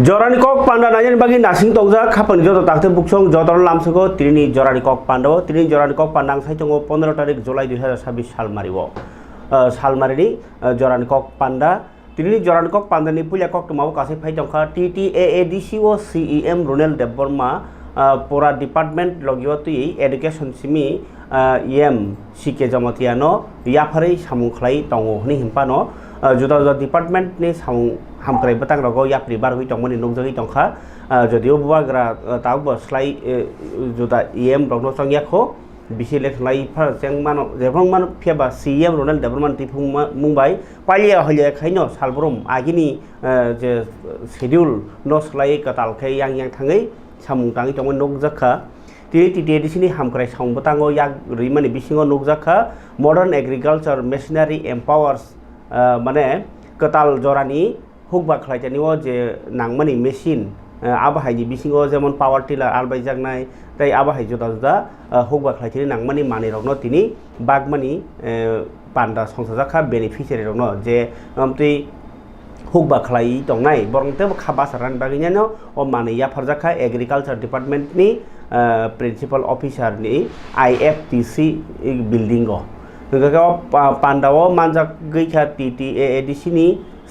Jorani kok panda najan bagi nasing tongja kapan joto takte buksong jotor lamsego trini jorani kok pando trini jorani kok pandang sai tongo 15 tarik Julai 2026 সাল মারিব সাল মারিনি jorani kok panda trini jorani kok panda ni puya kok tumawo kasih phai tongkha TTAADCO CEM Ronel Deborma pora department logio tui education simi EM sike jamatiano yaphari samung khlai tongo hni himpano juda juda department ni samung hamkrai batang rogo yapri bar hui tongmani nokjagi tongkha jodio buagra tawbo slai juda EM rogno songyakho bisi lekhlai phar jengmano jebrong man pheba CEM Ronel Deborman tipung mumbai palia hoye khaino salbrum agini je schedule no slai katal khai yang thangai samung tangi tongmani nokjakha TTADCनि हामख्राय सावबोतांगो याक रिमानि बिसिङाव नुकजाखा modern agriculture मेशिनारि एम्पावार्स माने कताल जरानि हुकबा खालायजानिव जे नांमानि machine आबाहायनि बिसिङाव जेमन power tiller आलबायजागनाय ताइ आबाहाय जुदा जुदा हुकबा खालायजानि नांमानि मानिरगनो तिनि बागमानि पान्दा संसाजाखा बेनिफिशियारि रगनो जे आमति हुकबा खालाय दंनाय बरंते खाबा सारान बागिनानो अ माने याफारजाखा एग्रिकालचार डिपार्टमेन्टनि प्रिन्सिपल अफिसार नि IFTC बिल्डिंग गो पांडाव मानजा गैखा TTAADC नि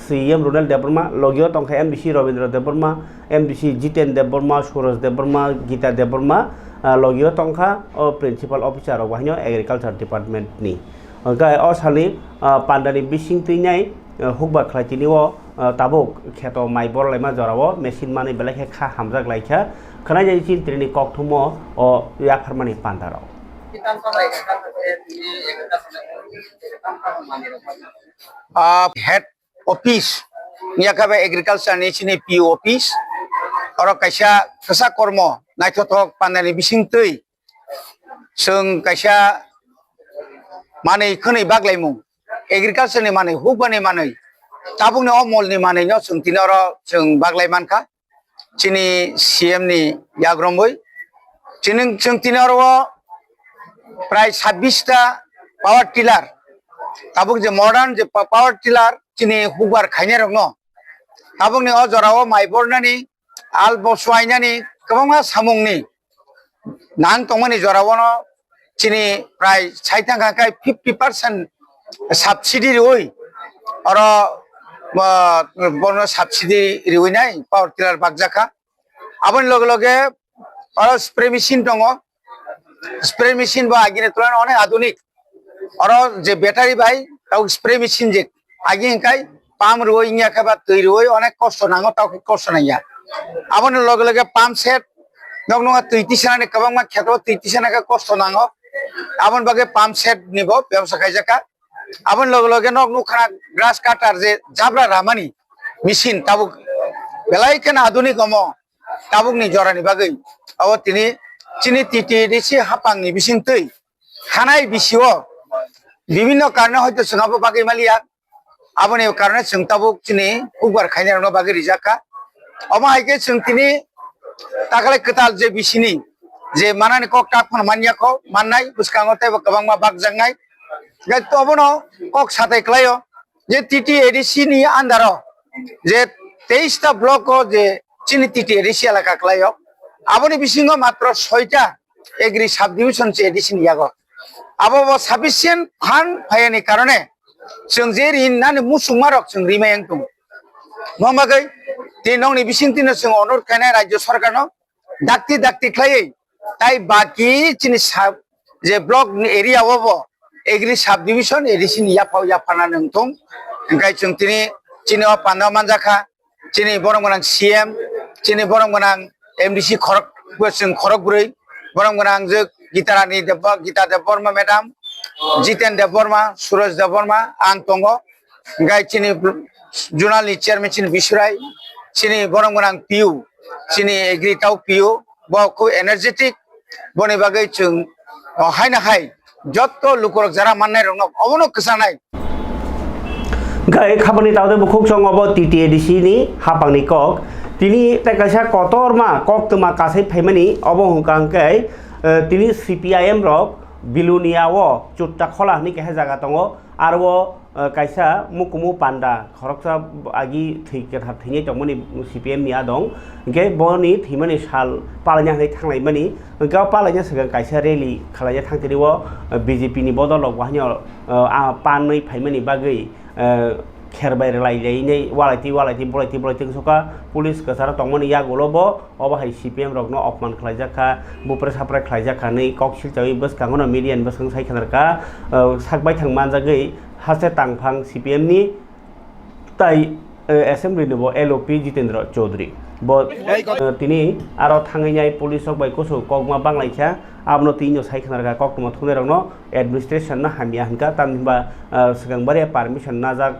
CEM Ronel Deborma लगियो तंखा MDC रविंद्र देबर्मा MDC जितेन देबर्मा सूरज देबर्मा गीता देबर्मा लगियो तंखा प्रिन्सिपल अफिसार वाहिनो एग्रिकालचार डिपार्टमेंट नि गाय असालि पांडानि बिसिं तैनाय हुकबा खालायतिनिव ताबुक खेतो माइ बरलायमा जराव मेसिन माने बेलाखे खा हामजाग लायखा खनाय जायछि त्रिनि कक्थुमो अ याफारमानि पान्डाराव हेड ऑफिस नियाकाबे एग्रीकल्चर नेचनि PO ऑफिस और कैसा फसा कर्म नायथथक पान्डानि बिसिंतै जों कैसा माने खनै बागलायमु एग्रीकल्चरनि माने हुकबानि माने ताबुंनि अमलनि माने न जों तिनर जों बागलायमानखा चिनि CM नि याग्रमै जों तिनर प्राय 26 टा पावर टिलार ताबुक जे मॉडर्न जे पावर टिलार चिनि हुकबार खायने रंनो ताबुकनि अजराव माइबरनानि आल बसवाइनानि गोबां सामुंनि नां तंमानि जरावनो चिनि प्राय साइथांखाय 50% सब्सिडी रइ और बनो सब्सिडी रिउनाय पावर टिलार बागजाखा आबन लगे लगे और स्प्रे मेशिन दङ स्प्रे मेशिन बा आगिने तुलन अनेक आधुनिक और जे बैटारी बाय ताउ स्प्रे मेशिन जे आगि हिंकाय पाम रइ इंया खाबा तै रइ अनेक कष्ट नांगो ताउ कष्ट नाया आबन लगे लगे पाम सेट नग नङा तैतिसाने गोबां खेतो तैतिसाने कष्ट नांगो आबन बागे पाम सेट निबो व्यवसाय खायजाखा आबन लगे लगे नग नुखाना ग्रास काटार जे जाब्रा रामानि मेशिन ताबुक बेलायखन आधुनिक अमो ताबुकनि जरानि बागै अब तिनि चिनि TTADC हापांनि बिसिंतै खानाय बिसिओ विभिन्न कारणे हयतो जोंहाबो बागै मालिया आबनि कारणे जों ताबुक चिनि हुकबार खायनायावनो बागै रिजाखा अमा हायके जों तिनि ताखाले कताल जे बिसिनि जे मानानि कक टाकफोन मानियाखौ माननाय बुसखाङो ताइबो गोबां मा बागजांनाय गायतो अबनो कक साथायख्लायो जे TTADC नि आन्दाराव जे 23 टा ब्लक जे चिनि TTADC एलाका ख्लायो आबनि बिसिङो मात्र 6 टा एग्री सब डिविजन से एडिशन यागो आबो साफिसियेंट फान्ड फायनि कारणे जों जे रिनानि मुसुमारक जों रिमायं दं ममागै दिनंनि बिसिंतिनो जों अनुरोध खायनाय राज्य सरकारनो दाक्ति दाक्ति ख्लायै ताइ बाकी चिनि सब जे ब्लक एरिया आवबो एग्री सब डिविजन एडिशन याफाव याफाना नंथं ओंखाय जों तिनि चिनि पान्दा मानजाखा चिनि बरमगोनां CM चिनि बरमगोनां MDC खरक जों खरकब्रै बरमगोनां जो गीतारानी गीता देबवर्मा मेडाम जितेन देबवर्मा सूरज देबवर्मा आं दङ ओंखाय चिनि जुनालनि चेयारमेन चिनि बिसुराय चिनि बरमगोनां PU चिनि एग्रिटाव PU बखौ एनार्जेटिक बनि बागै जों हायना हाय जत्तो लुकरक जारा माननाय रंग अबनो कसानाय गाय खाबानि तावदे बुखुक संगब TTADC नि हापांनि कक तिनि ताकासा कतरमा कक तमा कासै फाइमानि अबहुकांकै तिनि CPIM रक बिलुनियाव चुट्टा खला नि केहे जागा दङ आरो kaisa mukumu panda khoroksa agi thike thap thini tongmani CPM ni adong ge boni thimani sal palanya hai thanglai mani ga palanya saga kaisa rally khalaya thangtiriwo BJP ni bodol wahnya panai phaimani bagai kherbai lailai walati bolai soka police kasara tongmani yagolobo obahai CPM rokno opman khlaijaka bupre sapra khlaijaka nei koksil chawi bus kangono median basang sai khanarka sakbai thangmanjagai haste tangphang CPM ni tai assembly nebo LOP Jitendra Chaudhary bo tini aro thangai police ok bai koso kokma banglaikha abno tinyo sai khanarka kokma thune rokno administration na hamia hanka tanba sigangbare permission najak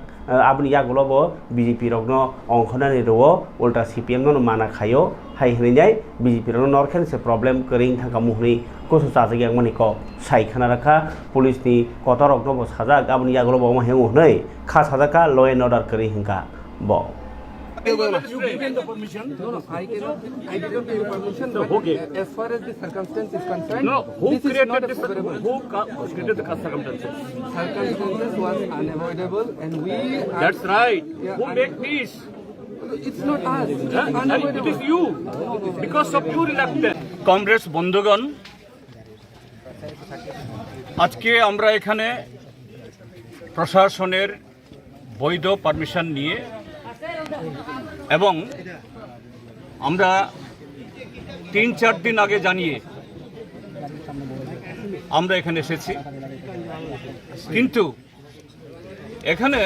abni yagolobo BJP rokno ongkhonani ro ulta CPM no mana khayo hai hrinjai BJP rokno norkhen se problem kering thaka muhni koso sajagi angmani ko sai khana rakha police ni kota rokno bo sajak abni yagolobo ma hengu hnei kha sajaka law and order kari hinka bo You given the permission? No, I didn't give permission. But Okay. As far as the circumstance is concerned, No, who this is created not this? favorable. Who created the circumstances? Circumstances was unavoidable, and we. Are, That's right. Yeah, Who make peace? It's not us. It's And it unavoidable. is you. Because of your reluctance. Comrades বন্ধুগণ, আজকে আমরা এখানে প্রশাসনের বৈধ permission নিয়ে এবং আমরা 3-4 দিন আগে জানিয়ে আমরা এখানে এসেছি, কিন্তু এখানে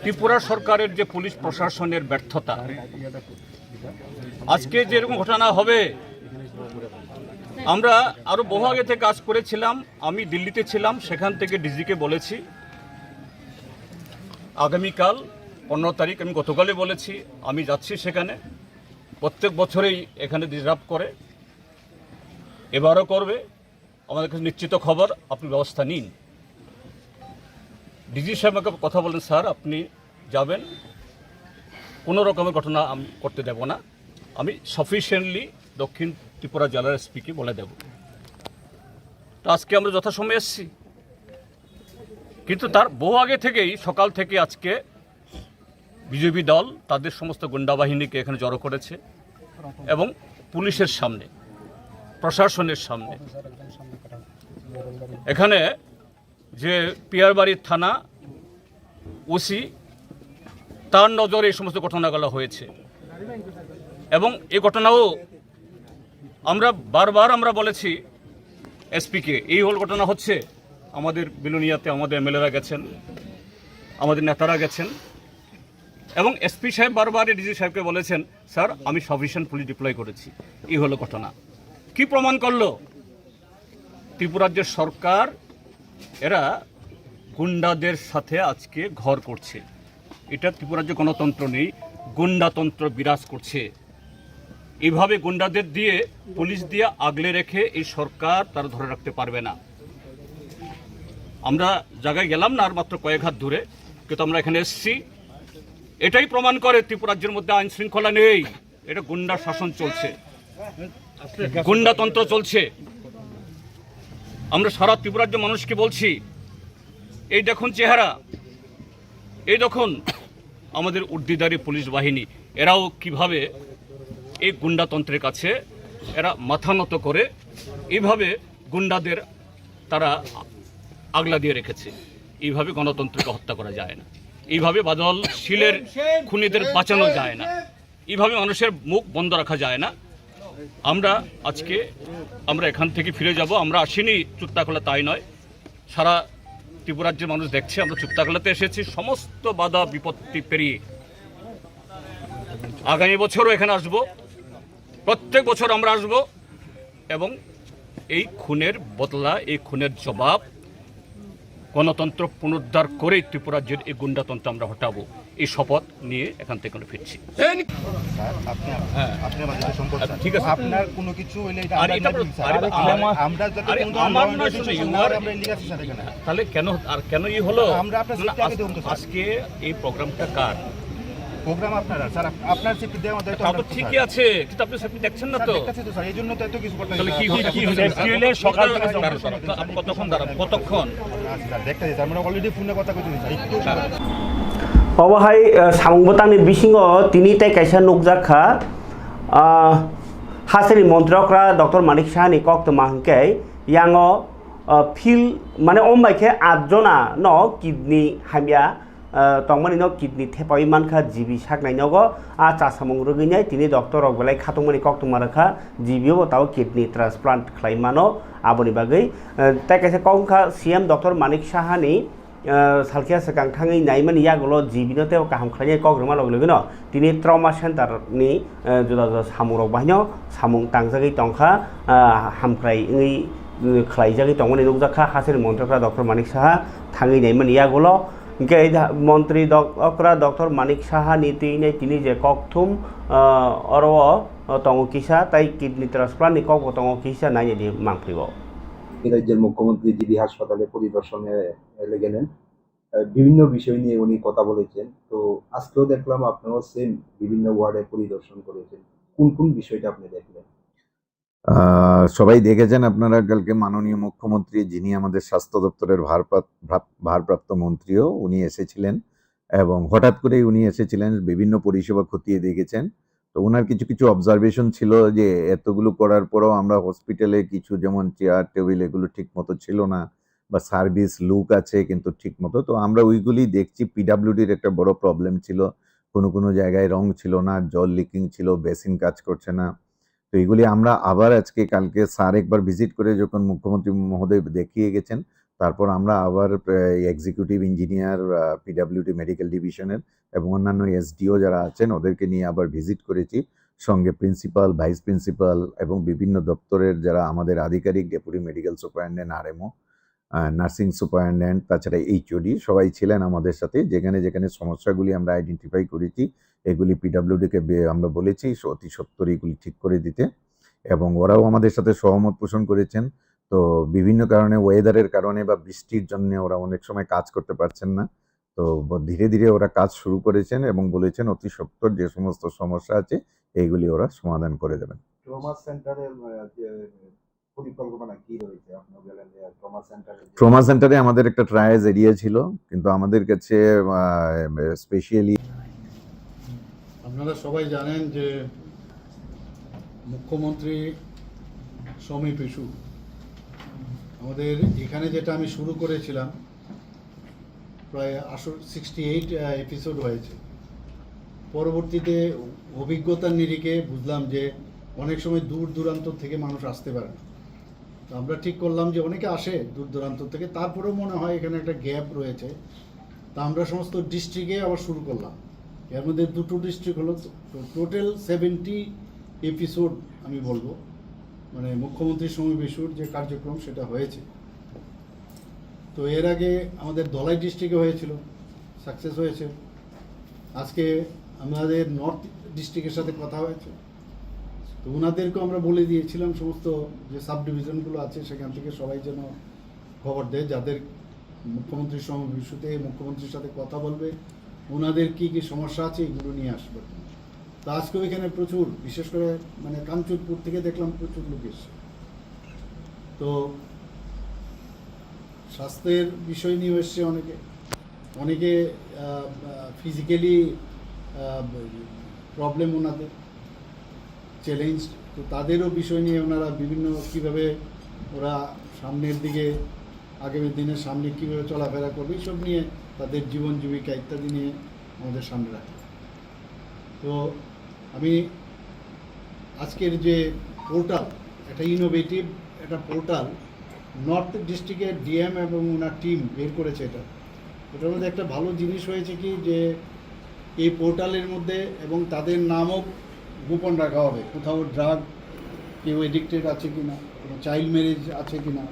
ত্রিপুরা সরকারের যে পুলিশ প্রশাসনের ব্যর্থতা, আজকে যেরকম ঘটনা হবে, আমরা আরো বহু আগে থেকে কাজ করেছিলাম। আমি দিল্লিতে ছিলাম, সেখান থেকে ডিজিকে বলেছি আগামীকাল 15 তারিখ, আমি গতকালই বলেছি আমি যাচ্ছি সেখানে। প্রত্যেক বছরেই এখানে ডিস্টার্ব করে, এবারও করবে। আমাদের কাছে নিশ্চিত খবর, আপনি ব্যবস্থা নিন। ডিজি সাহেব আমাকে কথা বলেন, স্যার আপনি যাবেন, কোনো রকমের ঘটনা আমি করতে দেব না, আমি সাফিসিয়েন্টলি দক্ষিণ ত্রিপুরা জেলার এসপিকে বলে দেব। তো আজকে আমরা যথাসময়ে এসেছি, কিন্তু তার বহু আগে থেকেই সকাল থেকে আজকে বিজেপি দল তাদের সমস্ত গুন্ডা বাহিনীকে এখানে জড়ো করেছে এবং পুলিশের সামনে, প্রশাসনের সামনে, এখানে যে পিয়ারবাড়ির থানা ওসি, তার নজরে এই সমস্ত ঘটনাগুলো হয়েছে। এবং এই ঘটনাও আমরা বলেছি এসপিকে, এই হল ঘটনা হচ্ছে। আমাদের বিলোনিয়াতে আমাদের এমএলএরা গেছেন, আমাদের নেতারা গেছেন, এবং এসপি সাহেব বারবার ডিজি সাহেবকে বলেছেন, স্যার আমি সাফিসিয়েন্ট পুলিশ ডিপ্লয় করেছি। এই হলো ঘটনা। কি প্রমাণ করলো? ত্রিপুরার যে সরকার, এরা গুন্ডাদের সাথে আজকে ঘর করছে। এটা ত্রিপুরার যে গণতন্ত্র নেই, গুন্ডাতন্ত্র বিরাজ করছে। এইভাবে গুন্ডাদের দিয়ে, পুলিশ দিয়ে আগলে রেখে এই সরকার তারা ধরে রাখতে পারবে না। আমরা জায়গায় গেলাম না আর মাত্র কয়েক হাত দূরে, কিন্তু আমরা এখানে এসেছি। এটাই প্রমাণ করে ত্রিপুরা রাজ্যের মধ্যে আইন শৃঙ্খলা নেই, এটা গুন্ডা শাসন চলছে, গুন্ডাতন্ত্র চলছে। আমরা সারা ত্রিপুরা রাজ্যের মানুষকে বলছি, এই দেখুন চেহারা, এই দেখুন আমাদের উর্দিদারি পুলিশ বাহিনী, এরাও কিভাবে এই গুন্ডাতন্ত্রের কাছে এরা মাথা নত করে এইভাবে গুন্ডাদের তারা আগলা দিয়ে রেখেছে। এইভাবে গণতন্ত্রকে হত্যা করা যায় না, এইভাবে বাদল শিলের খুনিদের বাঁচানো যায় না, এইভাবে মানুষের মুখ বন্ধ রাখা যায় না। আমরা এখান থেকে ফিরে যাব। আমরা আসিনি চুক্তাখোলা, তাই নয়, সারা ত্রিপুরা রাজ্যের মানুষ দেখছে আমরা চুক্তাখোলাতে এসেছি সমস্ত বাধা বিপত্তি পেরিয়ে। আগামী বছরও এখানে আসব, প্রত্যেক বছর আমরা আসব, এবং এই খুনের বদলা, এই খুনের জবাব, গণতন্ত্র পুনরুদ্ধার করে ত্রিপুরা রাজ্যের এই গুন্ডাতন্ত্র আমরা হটাবো, এই শপথ নিয়ে এখান থেকে আমরা ফিরছি। ঠিক আছে, আপনার কোনো কিছু হইলে এটা আর এটা আমরা যাতে আরে কোনো আমার ধরনের নয়, শুনে, decision you না are- হয়, আমরা লিগাসি সাথে এখানে তাহলে কেন ই হলো? আমরা আপনার না, সাথে আগে দেখুন তো, স্যার। আজকে এই প্রোগ্রামটা কার? প্রোগ্রাম আপনারা স্যার, আপনার সেফটি দেওয়া আমাদের তা তো ঠিকই আছে, কিন্তু আপনি সেফটি দেখছেন না তো। দেখতেছি তো স্যার, এই জন্য তো এত কিছু করতে তাহলে কি হয়েছে? সকাল থেকে আপনি কতক্ষণ দাঁড়ান? কতক্ষণ? স্যার দেখতেছি স্যার, আমরা অলরেডি ফোনে কথা কইতেছি স্যার, একটু অবহাই সামংবতাংনি বিসিঙ্গ তিনি তাই কাইসা নুকজাখা হাসানি মন্ত্রকরা ডক্টর মানিক সাহানি কক্ত মাহকে ইয়াঙো ফিল মানে অম্বাইকে 8 জনা ন kidney হামিয়া tongmani no kidney thepai manka jibi saknai nogo a chasamung ruginai tini doctor rok belai khatungmani koktongma rakha jibio tao kidney transplant khlai mano aboni bagai tai kaisa kongkha CM Dr. Manik Sahani salkia sakang thangai naimani yagulo jibino teo kaham khlainai kogroma loglegino tini trauma center ni juda juda samung rok bahino samung tangjagai tongkha hamkrai ngi khlaijagi tongmani nukjakha haseri montrokra Dr. Manik Saha thangai naimani yagulo মন্ত্রী doctor Manik Saha নীতি তিনি যে ককথুম or তঙ্গ কিসা তাই kidney transplant cock তঙ্গ কিসা নাই যদি মাংফিব রাজ্যের মুখ্যমন্ত্রী GB হাসপাতালে পরিদর্শনে গেলেন, বিভিন্ন বিষয় নিয়ে উনি কথা বলেছেন। তো আজকেও দেখলাম আপনারাও সেম বিভিন্ন ওয়ার্ডে পরিদর্শন করেছেন, কোন কোন বিষয়টা আপনি দেখলেন? সবাই দেখেছেন আপনারা, কালকে মাননীয় মুখ্যমন্ত্রী যিনি আমাদের স্বাস্থ্য দপ্তরের ভারপ্রাপ্ত মন্ত্রীও উনি এসেছিলেন এবং হঠাৎ করেই উনি এসেছিলেন, বিভিন্ন পরিষেবা খতিয়ে দেখেছেন। তো ওনার কিছু কিছু অবজারভেশন ছিল যে এতগুলো করার পরেও আমরা হসপিটালে কিছু যেমন চেয়ার টেবিল এগুলো ঠিক মতো ছিল না বা সার্ভিস লুক আছে কিন্তু ঠিক মতো, তো আমরা ওইগুলি দেখছি। পিডাব্লিউডির একটা বড় প্রবলেম ছিল, কোনো জায়গায় রং ছিল না, জল লিকিং ছিল, বেসিন কাজ করছে না। তো এইগুলি আমরা আবার কালকে স্যার একবার ভিজিট করে যখন মুখ্যমন্ত্রী মহোদয় দেখিয়ে গেছেন, তারপর আমরা আবার এক্সিকিউটিভ ইঞ্জিনিয়ার পিডাব্লিউডি মেডিকেল ডিভিশনের এবং অন্যান্য এসডিও যারা আছেন ওদেরকে নিয়ে আবার ভিজিট করেছি, সঙ্গে প্রিন্সিপাল, ভাইস প্রিন্সিপাল এবং বিভিন্ন দপ্তরের যারা আমাদের আধিকারিক, deputy medical superintendent, RMO, nursing superintendent, তাছাড়া এইচওডি সবাই ছিলেন আমাদের সাথে। যেখানে যেখানে সমস্যাগুলি আমরা আইডেন্টিফাই করেছি এগুলি পিডাব্লিউডিকে আমরা বলেছি অতি সত্বর এগুলি ঠিক করে দিতে, এবং ওরাও আমাদের সাথে সহমত পোষণ করেছেন। তো বিভিন্ন কারণে, ওয়েদারের কারণে বা বৃষ্টির জন্য ওরা অনেক সময় কাজ করতে পারছেন না, তো ধীরে ধীরে ওরা কাজ শুরু করেছেন এবং বলেছেন অতি সত্বর যে সমস্ত সমস্যা আছে এইগুলি ওরা সমাধান করে দেবেন। ট্রমা সেন্টারের পরিকল্পনা কি রয়েছে? আপনি বলেন যে ট্রমা সেন্টারে আমাদের একটা ট্রায়াল এরিয়া ছিল, কিন্তু আমাদের কাছে স্পেশালি আপনারা সবাই জানেন যে মুখ্যমন্ত্রী সমীপ ইস্যু আমাদের এখানে যেটা আমি শুরু করেছিলাম, প্রায় 68 এপিসোড হয়েছে। পরবর্তীতে অভিজ্ঞতার নিরিখে বুঝলাম যে অনেক সময় দূর দূরান্ত থেকে মানুষ আসতে পারে না। তো আমরা ঠিক করলাম যে অনেকে আসে দূর দূরান্ত থেকে, তারপরেও মনে হয় এখানে একটা গ্যাপ রয়েছে। তা আমরা সমস্ত ডিস্ট্রিক্টে আবার শুরু করলাম। এর মধ্যে দুটো ডিস্ট্রিক্ট হলো, টোটাল 70 এপিসোড আমি বলবো, মানে মুখ্যমন্ত্রী সমীপ ইস্যুর যে কার্যক্রম সেটা হয়েছে। তো এর আগে আমাদের ধলাই ডিস্ট্রিক্টে হয়েছিল, সাকসেস হয়েছে। আজকে আমাদের নর্থ ডিস্ট্রিক্টের সাথে কথা হয়েছে, তো ওনাদেরকেও আমরা বলে দিয়েছিলাম সমস্ত যে সাব ডিভিশনগুলো আছে সেখান থেকে সবাই যেন খবর দেয়, যাদের মুখ্যমন্ত্রীর সমীপ ইস্যুতে মুখ্যমন্ত্রীর সাথে কথা বলবে, ওনাদের কী কী সমস্যা আছে এগুলো নিয়ে আসবে। তো আজকেও এখানে প্রচুর, বিশেষ করে মানে কাঞ্চনপুর থেকে দেখলাম প্রচুর লোক এসছে। তো স্বাস্থ্যের বিষয় নিয়ে এসছে অনেকে ফিজিক্যালি প্রবলেম ওনাদের চ্যালেঞ্জ, তো তাদেরও বিষয় নিয়ে ওনারা বিভিন্ন কীভাবে ওরা সামনের দিকে আগামী দিনের সামনে কীভাবে চলাফেরা করবে এইসব নিয়ে তাদের জীবন জীবিকা ইত্যাদি নিয়ে আমাদের সামনে রাখে। তো আমি আজকের যে পোর্টাল, একটা ইনোভেটিভ একটা পোর্টাল নর্থ ডিস্ট্রিক্টের ডিএম এবং ওনার টিম বের করেছে। এটার মধ্যে একটা ভালো জিনিস হয়েছে কি, যে এই পোর্টালের মধ্যে এবং তাদের নামও গোপন রাখা হবে, কোথাও ড্রাগ কেউ এডিক্টেড আছে কি না, কোনো চাইল্ড ম্যারেজ আছে কি না,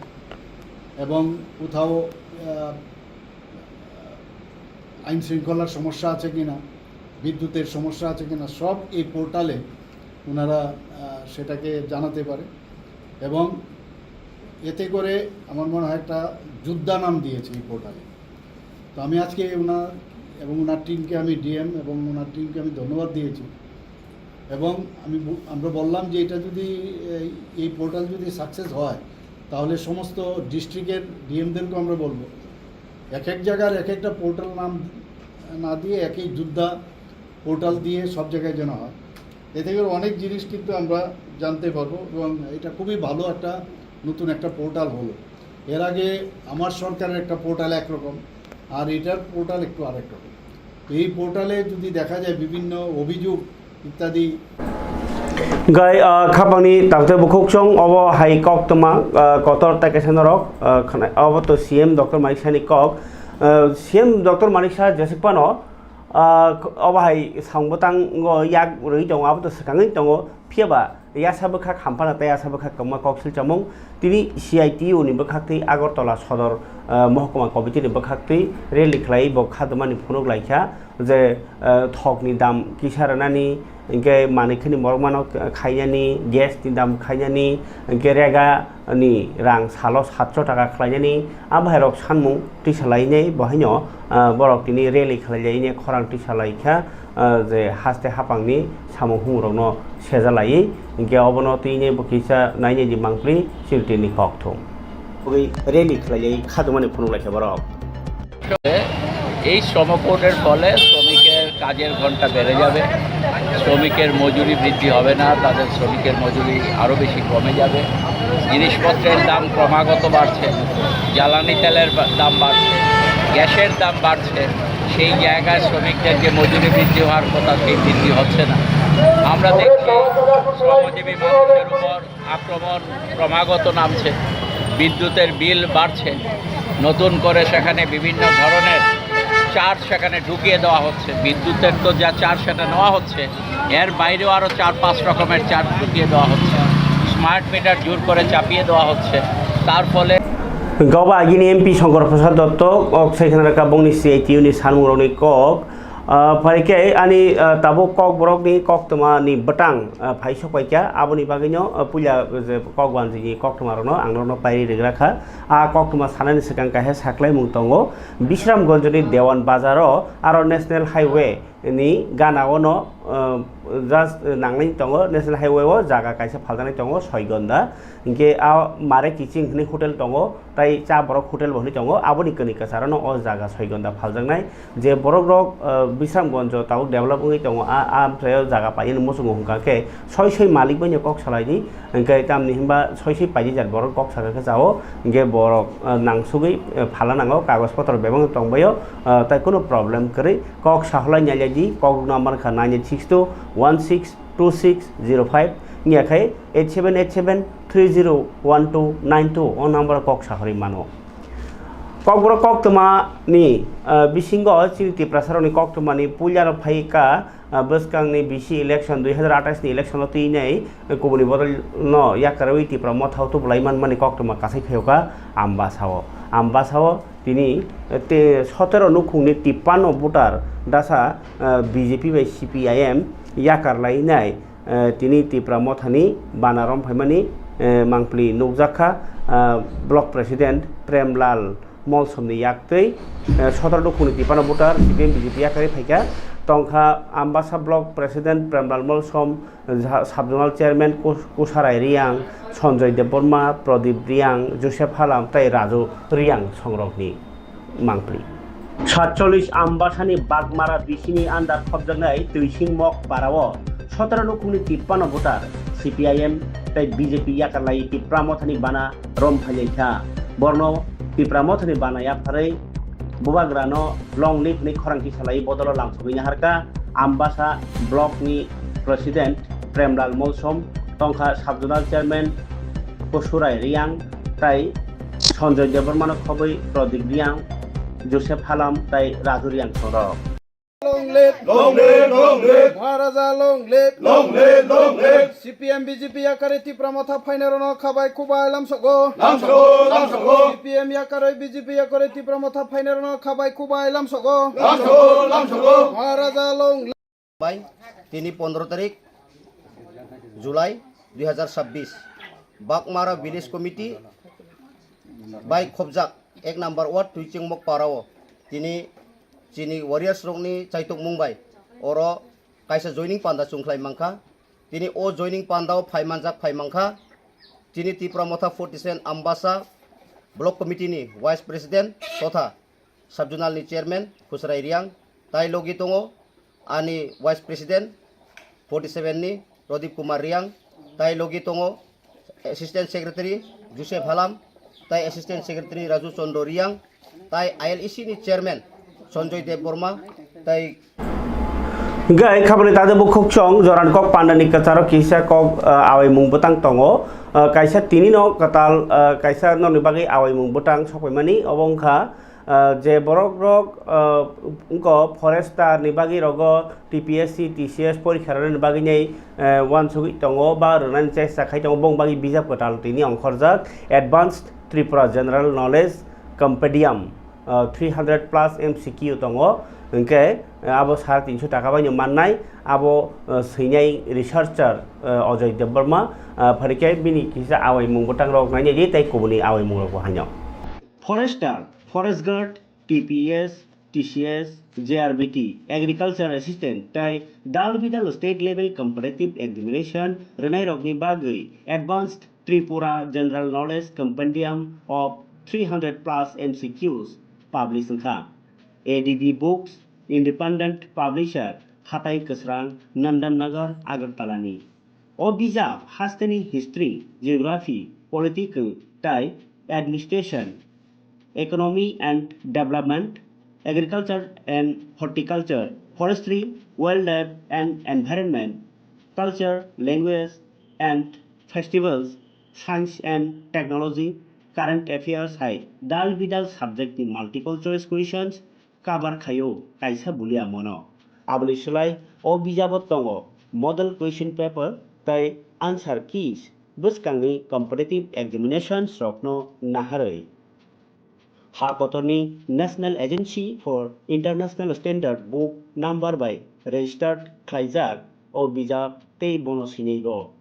এবং কোথাও আইন শৃঙ্খলার সমস্যা আছে কি না, বিদ্যুতের সমস্যা আছে কি না, সব এই পোর্টালে ওনারা সেটাকে জানাতে পারে। এবং এতে করে আমার মনে হয় একটা যোদ্ধা নাম দিয়েছে এই পোর্টালে। তো আমি আজকে ওনার এবং ওনার টিমকে আমি ডিএম এবং ওনার টিমকে আমি ধন্যবাদ দিয়েছি। এবং আমরা বললাম যে এটা যদি এই পোর্টাল যদি সাকসেস হয় তাহলে সমস্ত ডিস্ট্রিক্টের ডিএমদেরকেও আমরা বলবো এক এক জায়গার এক একটা পোর্টাল নাম না দিয়ে একই যোদ্ধা পোর্টাল দিয়ে সব জায়গায় যেন হয়। এ থেকে অনেক জিনিস কিন্তু আমরা জানতে পারবো এবং এটা খুবই ভালো একটা নতুন একটা পোর্টাল হলো। এর আগে আমার সরকারের একটা পোর্টাল একরকম আর এটার পোর্টাল একটু আরেক রকম। এই পোর্টালে যদি দেখা যায় বিভিন্ন অভিযোগ ইত্যাদি gai khapangni tangte bukhokchong obo hai kok toma kotor takesan rok obo to CM Dr. Manik Sani kok CM Dr. Manik Sa jesikpano obo hai sangbotang go yak roi dong abo to sakangai tongo phiaba यासाबो खा खामपाना ताया साबो खा कमा कक्सिल चामung तिनी CITU नि बखाक्ति आगरतला सदर महकुमा committee नि बखाक्ति रेली खलाई ब खादमानि फुनुक लाइखा जे थकनि दाम किसारनानि इंके मानिखनि मरमानो खायनानि गेसनि दाम खायनानि इंके रेगानि रां सालो 700 टाका खायनानि आबायरक सानमुं टिसालायनै बहायनो बरक तिनि रेली खलायजायनि खरां टिसालायखा जे हास्ते हापांनि सामु हुमरनो सेजालायै इंके अबनतिनि बखिसा नायनि जि मांप्रि सिलटिनि कक्थुम ओइ रेली खलायै खादमानि फुनुक लाइखा बरक এই শ্রমকোটের ফলে শ্রমিকের কাজের ঘন্টা বেড়ে যাবে, শ্রমিকের মজুরি বৃদ্ধি হবে না, তাদের শ্রমিকের মজুরি আরও বেশি কমে যাবে। জিনিসপত্রের দাম ক্রমাগত বাড়ছে, জ্বালানি তেলের দাম বাড়ছে, গ্যাসের দাম বাড়ছে, সেই জায়গায় শ্রমিকদের যে মজুরি বৃদ্ধি হওয়ার কথা সেই বৃদ্ধি হচ্ছে না। আমরা দেখছি শ্রমজীবী মানুষের উপর আক্রমণ ক্রমাগত নামছে, বিদ্যুতের বিল বাড়ছে, নতুন করে সেখানে বিভিন্ন ধরনের চার্জ সেখানে ঢুকিয়ে দেওয়া হচ্ছে। বিদ্যুতের তো যা চার্জ সেটা নেওয়া হচ্ছে, এর বাইরেও আরও 4-5 রকমের চার্জ ঢুকিয়ে দেওয়া হচ্ছে। স্মার্ট মিটার জোর করে চাপিয়ে দেওয়া হচ্ছে। তার ফলে গবা আগিনি MP শঙ্কর প্রসাদ দত্ত সেখানে কাবংনি CITU ni sanmuroni kok paike ani tabo kok borok ni kok toma ni betang phaisok paika aboni bagino puja je kok banji ni kok toma rono angno pai regrakha a kok toma sanani sekang kahe saklai mungtongo Bisramganj ni Dewan Bazaro aro National Highway ni ganaono just nanglai tongo National Highway o jaga kaisa phaldanai tongo 6 gonda inke a mare kiching ni hotel tongo tai cha borok hotel boni tongo aboni kani kasarano o jaga 6 gonda phaljangnai je borok rok Bisramganj tau develop oi tongo a amphrayo jaga paini musung hungkake soi malik bani kok salai inke tamni himba soi paiji jar borok kok saka jao inke borok nangsugui phalanango kagos potro bebang tongbayo tai kono problem kari kok sahlai nyaledi kok number kha 9621626005 ngiakhai 8787301292 on number kok sahari mano kokbro koktoma ni bisingo chiriti prasaroni koktoma ni pulyar phaika bwskang ni bisi election 2028 ni election lo tinai kubuni bodol no yakaroi ti pramo thautu blaiman mani koktoma kasai pheuka ambasao তিনি 17 নুখুংনি 53 voter দাসা BJP বাই CPIM ইয়াকারলাই নাই তিনি তিপ্রা মথানি বানারম ফাইমানি মাংপ্লি নুকজাখা ব্লক প্রেসিডেন্ট প্রেমলাল মলসমনি ইয়াকতৈ 17 নুখুংনি 53 ভোটার CPIM BJP ইয়াকারে ফাইকা টংখা Ambassa block president Premlal Malsom subzonal chairman Kusarai Reang Sanjay Debbarma Pradip Reang Joseph Halam তাই রাজু রিয়াং সংরক্ষনি মাংপ্লি 47 আম্বাসানি বাগমারা বিসিনি আন্ডার খবজানাই তৈসিং মক পারাও 17 নুখুংনি 53 ভোটার CPIM তাই BJP ইয়াকারলাই তিপ্রামথানি বানা রম ফাইলাইখা বর্ণ তিপ্রামথানি বানায়া ফাरै Bubagrano long live ni khorangki salai bodolo lamsogini harka ambasa block ni president Premlal Molsom tongkha subjonal chairman Kosurai Riang tai Sanjay Debormano khoboi Pradeep Riang Joseph Halam tai Raju Riang sorok Long live, long live, long live. Maharaja long live, long live, long live. CPM BJP yakare tipramotha phainarono khabai kubai lamsogo. CPM yakare BJP yakare tipramotha phainarono khabai kubai lamsogo. Maharaja long live. বাই 15 তারিখ July 2026 Bagmara village committee বাই খবজাক 1 নম্বর ward টুইচিংমক পারাও তিনি chini warriors rokni chaitok mungbai oro kaisa joining panda chungklai mangkha tini o joining pandao phaimanjak phaimangkha tini Tipramotha 47 Ambasa block committee ni vice president totha subjonal ni chairman Khusrai Riang tai logi tongo ani vice president 47 ni Pradip Kumar Riang tai logi tongo assistant secretary Joseph Halam tai assistant secretary Raju Chondo Riang tai ILEC ni chairman Sanjoy Dev Burma tai gai khabani tade bukhok chong joran kok pandani kacharo kisa kok awai mung butang tongo kaisa tini no katal kaisa no nibagi awai mung butang sokpaimani obongkha je borok rok unko forester nibagi rogo TPSC TCS porikha nibagi nei wan sugi tongo ba ronan chesa khai tongo bongbagi bijap katal tini ongkhorjak advanced Tripura general knowledge compendium 300 plus MCQ tongo ओंके आबो 350 टाका बायनो माननाय आबो सैनाय रिसार्चार अजय देबबर्मा फरिके बिनि किसा आवै मुंगबटां रक नायनि जे ताइ कोबनि आवै मुंगरखौ हान्याव forester forest guard TPS TCS JRBT agriculture assistant ताइ दाल बिदाल स्टेट लेवल कम्पारेटिव एग्जामिनेशन रनाय रकनि बागै advanced Tripura general knowledge compendium of 300 plus MCQs publish खा ADB Books Independent Publisher Hatai Kasrang Nandan Nagar Agartalani O Bijab Hastani History Geography Political Tai Administration Economy and Development Agriculture and Horticulture Forestry Wildlife and Environment Culture Language and Festivals Science and Technology Current Affairs High Dal Bidal Subject in Multiple Choice Questions Kabar Khayo Kaisa Bulia Mono Abli Sulai O Bijabot Tongo Model Question Paper Tai Answer Keys Buskangi Comparative Examinations Rokno Naharoi Harkotoni National Agency for International Standard Book Number by Registered Klaijak O Bijab Tei Bonosinigo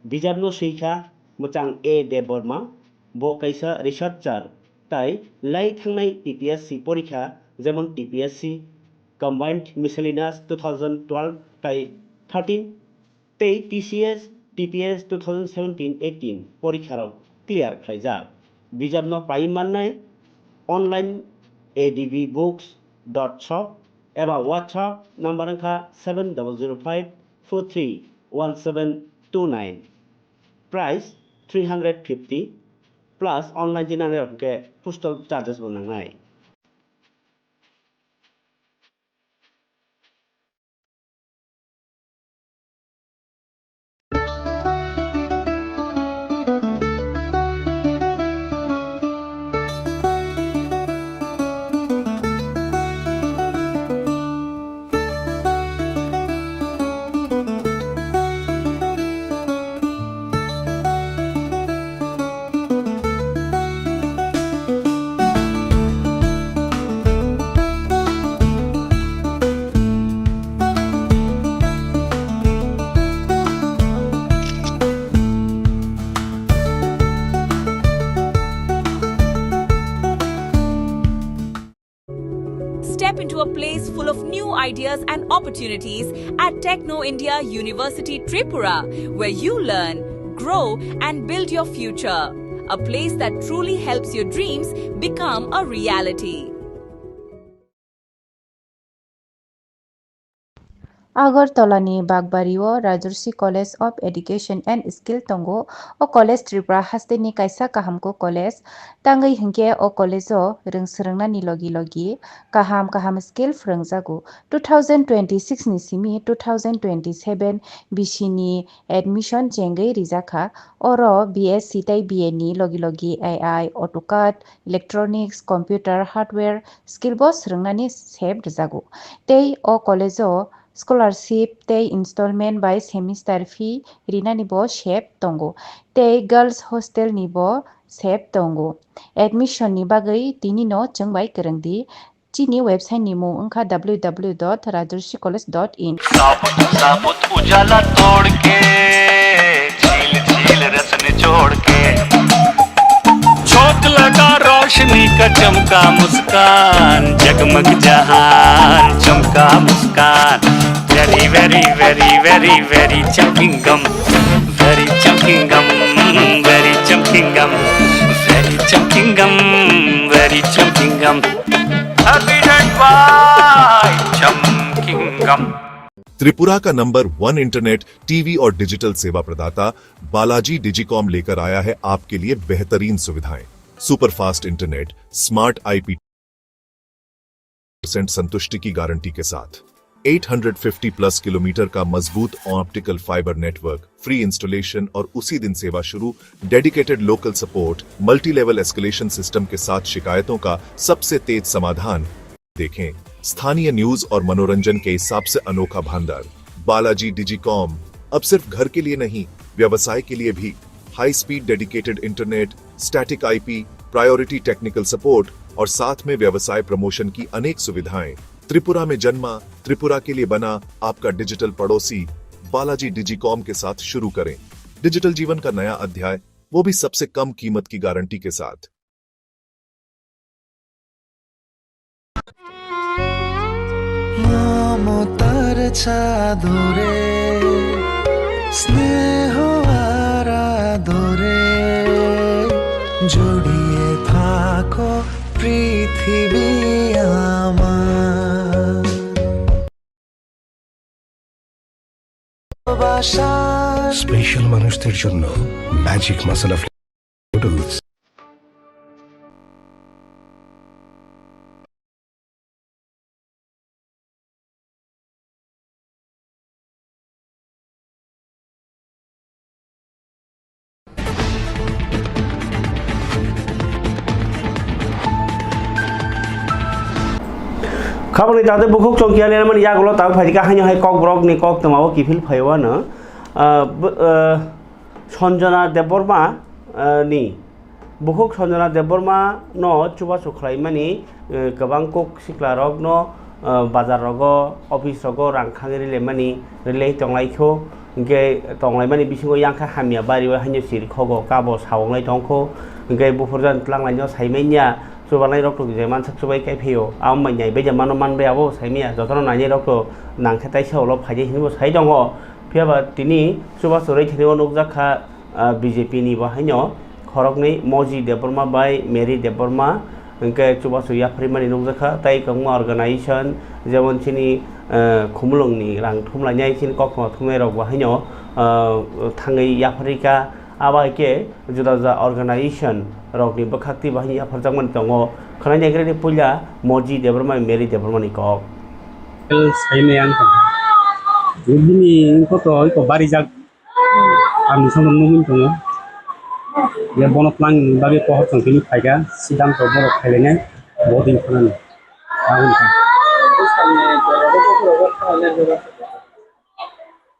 Bijab no Seikha Muchang A. Deborma Bo Kaisa Researcher Tai Lai Thangnai TPSC Porikha যেমন TPSC Combined Miscellaneous 2012 তাই 13 তেই TCS TPS 2017-18 পরীক্ষারও clear খাইজাক বিজাবন পাই মাননাই online adbbooks.shop এবা WhatsApp number अंखा 7005431729 प्राइस 350 प्लस ऑनलाइन जिनाने के पोस्टल चार्जेस बनांनाय Step into a place full of new ideas and opportunities at Techno India University Tripura, where you learn, grow and build your future. A place that truly helps your dreams become a reality. Agartalani Bagbario Rajarsi College of Education and Skill Tongo o College Tripura Hasteni Kaisa Kahamko College Tangai Hingke o College o Ringsrangna ni logi kaham skill frangjago 2026 ni simi 2027 bishini admission jengai rijaka oro BSc tai BA ni logi AI AutoCAD Electronics Computer Hardware Skill Boss rangani seb rijago tei o college o scholarship tei installment by semester fee rina nibo shep tongo tei girls hostel nibo shep tongo admission ni bagai tini no chungbai kerengdi chini website ni mo ungkha www.rajarsicollege.in साबुत उजाला तोड़ के झील झील रस निचोड़ के छोट लगा रोशनी का चमका मुस्कान, जगमग जहान चमका मुस्कान। Very very very very very चमकिंग गम, वेरी चमकिंग गम, वेरी चमकिंग गम, वेरी चमकिंग गम, वेरी चमकिंग गम। हैप्पी डेट बाय चमकिंग गम। त्रिपुरा का नंबर 1 इंटरनेट, टीवी और डिजिटल सेवा प्रदाता बालाजी डिजिकॉम लेकर आया है आपके लिए बेहतरीन सुविधाएं। सुपरफास्ट इंटरनेट, स्मार्ट IP संतुष्टि की गारंटी के साथ 850 प्लस किलोमीटर का मजबूत optical fibre network, free installation और उसी दिन सेवा शुरू, dedicated local support, multi level escalation system के साथ शिकायतों का सबसे तेज समाधान। देखें स्थानीय न्यूज और मनोरंजन के हिसाब से अनोखा भंडार। बालाजी डिजिकॉम अब सिर्फ घर के लिए नहीं, व्यवसाय के लिए भी। High speed dedicated internet, static IP, priority technical support और साथ में व्यवसाय प्रमोशन की अनेक सुविधाएं। त्रिपुरा में जन्मा, त्रिपुरा के लिए बना आपका डिजिटल पड़ोसी बालाजी डिजिकॉम के साथ शुरू करें डिजिटल जीवन का नया अध्याय, वो भी सबसे कम कीमत की गारंटी के साथ। মমতার চাদরে স্নেহ আর আদরে জড়িয়ে থাকো পৃথিবী আমার। স্পেশাল মানুষদের জন্য ম্যাজিক মশলা নুডলস। खाबोनि जाते बुखुक चौकिया लेना मन यागलो ताव फाइका हानि हाय कक ब्रक नि कक तमाव किफिल फायवानो सन्जना देबबर्मा नि बुखुक सन्जना देबबर्मा न चुबा सुख्लाय मानि गोबां कक सिक्ला रक न बाजार रग अफिस रग रांखांगि रिले मानि रिले तंलायखौ गे तंलाय मानि बिसिंगो यांखा हामिया बारिवा हानि सिरखगो काबो सावंलाय तंखौ गे बुफुरजान तलांलायनो साइमेनिया सुबानाय रक्ट जे मानसा सुबाय कायफेयो आम माइनाय बेजा मानो मानबे आबो साइमिया जतन नानि रक्ट नांखेताय सावल फाइजे हिनबो साइ दङ फियाबा तिनि सुबा सुरै थेनेव नगजाखा BJP नि बाहायनो खरकनै मजी देबबर्मा बाय मेरी देबबर्मा इंके सुबा सुया फ्रिमानि नगजाखा ताइ कंमा अर्गानाइजेशन जेमन सिनि खुमलंनि रां थुमलायनाय सिन कखमा थुमनाय रक बाहायनो थाङै याफ्रिका आबाके जुदा जुदा अर्गानाइजेशन रकनि बखाक्ति बाहिनी आफरजांमन दङ खनाय नेग्रेनि पुला मजी देबबर्मा मेरी देबबर्मानि कक साइनायान बिदिनि कत इको बारि जाग आंनि समन नमिन दङ या बनप्लां बागे कहर संखिनि फायगा सिदां तो बर खायलायनाय बदिं खनानि आगुन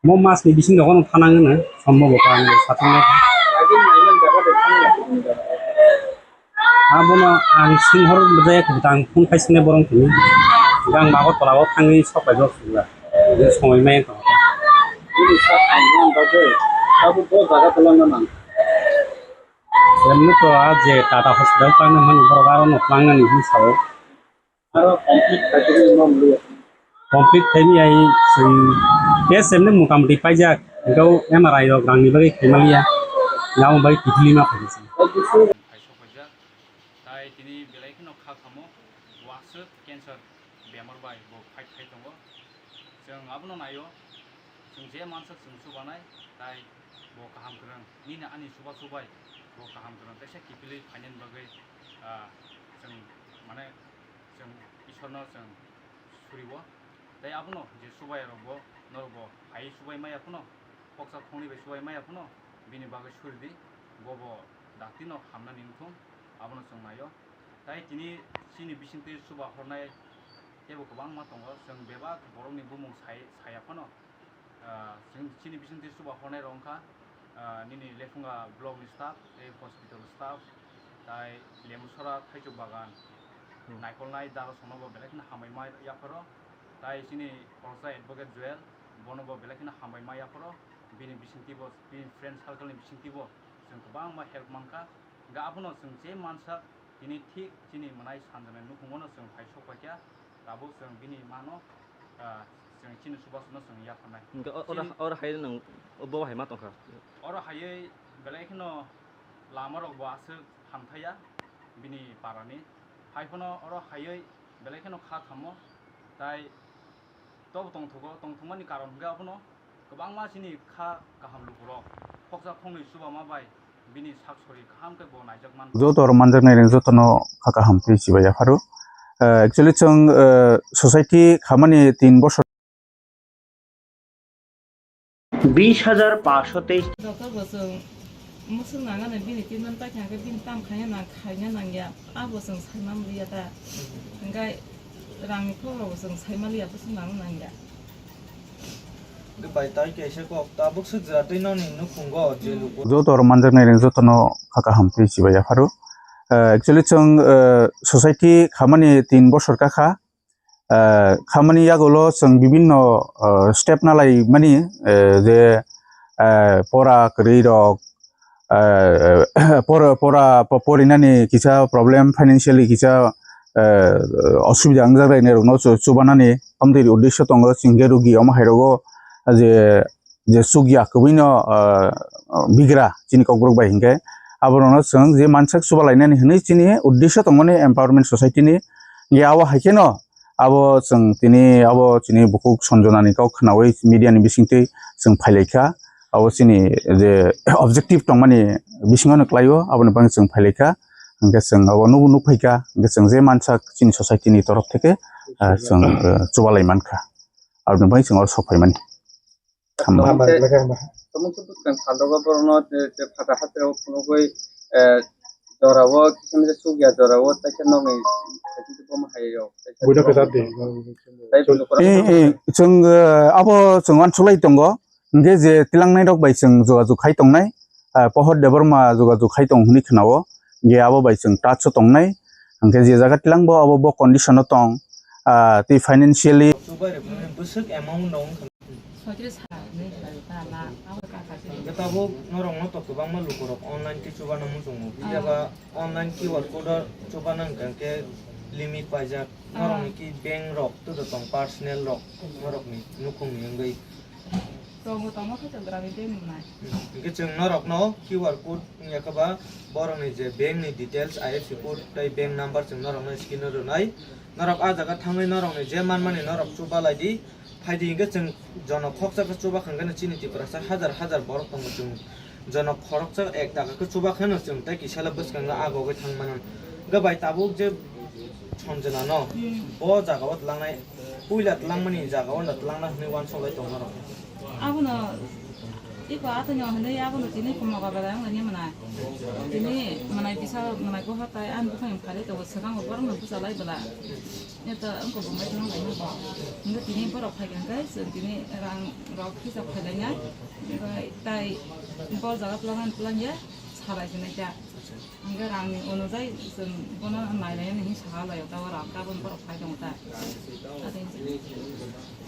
म मासनि बिसिं दङ थानाङो सम्भव कान साथने आबोनो आं सिंहर जाय दां फुं खायसने बरं थिनि गां मागो तलाव थाङै सबाय जसुला जे समय माय दङ बिनि साथांगोन बागे आबो ब जागा तलांना एमनो तो आज टाटा हॉस्पिटल थांनो मन बरगारो न थांनानि हिसाब आरो कमप्लीट खायसनि नाम लियो कमप्लीट थाइनि आइ जों केस एमने मुकामति पाइजा गाव MRI रक रांनि बागे खैमालिया नाव बाय किथलि मा फाइसि ताइ तिनि बेलायखनो खाखामो वासो कैंसर बेमार बाय बो फाइट खाय दङ जों आबनो नायो जों जे मानसा जों सुबानाय ताइ बो गाहाम गोनां निना आनि सुबा सुबाय बो गाहाम गोनां ताइसे किफिलि फाइनेन बागे जों माने जों इसरनो जों सुरिबो ताइ आबनो जे सुबाय रबो नरबो हाय सुबाय माय आबनो पक्सा थंनि बे सुबाय माय आबनो बिनि बागे सुरिदि बबो दातिनो हामना निंथुम आबनो जों नायो ताइ तिनि सिनि बिसिंति सुबा हरनाय जेबो गोबां मा दङ जों बेबा बर'नि बुमुं सायाफनो जों सिनि बिसिंति सुबा हरनाय रंखा निनि लेफुंगा ब्लकनि स्टाफ ए हस्पिटाल स्टाफ ताइ लेमुसरा थाइजौ बागान नायखलनाय दाल सनबो बेलेखनो हामाय मा याफोरो ताइ सिनि फरसा एडभोकेट जुएल बनबो बेलेखनो हामाय मा याफोरो बिनि बिसिंतिबो बिनि फ्रेन्ड सार्कलनि बिसिंतिबो जों गोबां मा हेल्प मानखा गाबनो जों जे मानसा दिनै थिग दिनै मोननाय सानजानाय नुखुङावनो जों फाय सफायखा दाबो जों बिनि मानो जों चिनि सुबासनो जों या थानाय और हाय नों बो हाय मा दंखा और हायै बेलायखिनो लामा रग बासो फानथाया बिनि पारानि फायखनो और हायै बेलायखिनो खा खामो ताय तब तंथुमानि कारन गाबनो गोबां मानसिनि खा गाहाम लुगुरक फक्सा फंनै सुबा माबाय बिनि साकसरि खामके ब नायजक मान जो तर manjak nai reng jotono khaka hamti sibaya faru actually chung society khamani 3 বছর 20,523 Dokter bosong musul nanga na bini tinan ta kya ka bin tam khanya na khanya na ya a bosong saimam liya ta ngai rang ko bosong saimam liya bosong nang na ya bai tai ke se ko ta bok su ja tai no ni nu khungo je lu जो तर manjak nai reng jotono khaka hamti sibaya faru actually chung society khamani 3 বছর kakha khamani yagolo chung bibinno step na lai mani je pora kri rok pora porinani kisa problem financially kisa অসুবিধা আংজারাই নে রনো চুবানানি আমদের উদ্দেশ্য তঙ্গ সিংগে রুগী অম হাইরগো যে সুগিয়া কবিনো বিগ্রা চিনি Kokborok by হিংকে আবরনো song যে মানসাক সুবালাইনানি হनै চিনি উদ্দেশ্য তঙ্গনি এম্পাওয়ারমেন্ট সোসাইটিনি গে আवा हाइकेनो আবো जों তিনি আবো চিনি বুকুক সঞ্জনানি কাউ খনাওই মিডিয়ানি বিসিংতে जों फाइलाइखा আবো চিনি যে অবজেক্টিভ তংমানি বিসিংনো ক্লাইও আবনো বাং जों फाइलाइखा ओंके जों आबो नु फैखा ओंके जों जे मानसाक चिनि सोसाइटिनि तरफ थेके जों चुबालाय मानखा आरो बाय जों आरो सफायमानि समस्त बुkan सादोगा बरनो जे फाटा हातेराव फुनगै जरावो किसमजे सुगिया जरावो ताके नङै खाथि बम हायो बुइदा केदादे जों आबो जों अनसुलाय दंग ओंके जे तिलांनाय दक बाय जों जगाजग खाय दंनाय पहर देबरमा जगाजग खाय दं हुनि खनावो गे आबो बाय जों टाच तंनाय ओंके जे जागा तिलांबो आबो ब कन्डिशन तंग ति फाइनान्शियली busuk amount dong सजरे सा नै ला ला आव का का Getabo norong no to kubang ma lukurok online ki coba namu sungu jaga online QR code coba nang ke limit pajak norong ki bank rok tu to tong personal rok norok ni nukung ni ngai to mo to mo ka chandra ni dem na ke chung norok no QR code ya ka ba borong ni je bank ni details IFSC code tai bank number chung norok no scanner nai norok a jaga thangai norok ni je man mani norok coba lagi फाइदि इंगे जों जनक खरकसा चुबा खांगोन चिनि तिप्रासा हजार बरक दङ जों जनक खरकसा 1 टाकाखौ चुबा खानो जों ता किसाला बसखांगा आगोगै थांमान गबाय Tabuk जे छनजना न ब जागाव लांनाय पुइला लांमानि जागाव न लांना हनै वान सलाय दङ र आबुनो इको आतनो हनै आबुनो दिनै कमगा बादा ngani mana दिनै mana bisa mana को हाताय आन बुखां फाले त सगां बर मन बुजालाय बला नेता अंको बमाय दङ लायनो बा इंगे दिनै बरफ फायगोन गाय जों दिनै रां रक हिसाब फायलायना ताय बर जागा प्लान प्लानया साराय जनाय जा इंगे रांनि अनुजाय जों बना नायलायनो हि सागालाय दा रा गाबन बरफ फायदों ता